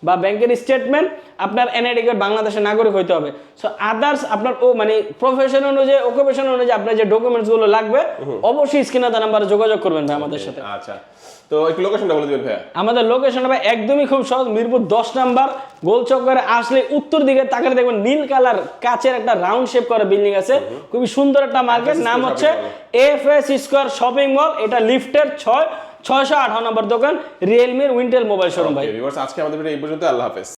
বা ব্যাংকের স্টেটমেন্ট, আপনার এনআইডি কার্ড, বাংলাদেশের নাগরিক হইতে হবে। সো আদার্স আপনার মানে প্রফেশন অনুযায়ী, অকুপেশন অনুযায়ী আপনার যে ডকুমেন্টস গুলো লাগবে অবশ্যই স্ক্রিনে দেওয়া নাম্বারে যোগাযোগ করবেন ভাই আমাদের সাথে। আচ্ছা তো একটু লোকেশনটা বলে দিবেন ভাই। আমাদের লোকেশনটা ভাই একদমই খুব সহজ, মিরপুর 10 নাম্বার গোল চক্করে আসলে উত্তর দিকে তাকালে দেখবেন নীল কালার কাচের একটা রাউন্ড শেপ করা বিল্ডিং আছে, খুবই সুন্দর একটা মার্কেট, নাম হচ্ছে FS স্কয়ার শপিং মল। এটা লিফটের 608 নম্বর দোকান, রিয়েলমির উইন্টেল মোবাইল শোরুম ভাই। ভিউয়ার্স আজকে আমাদের ভিডিও এই পর্যন্ত, আল্লাহ হাফেজ।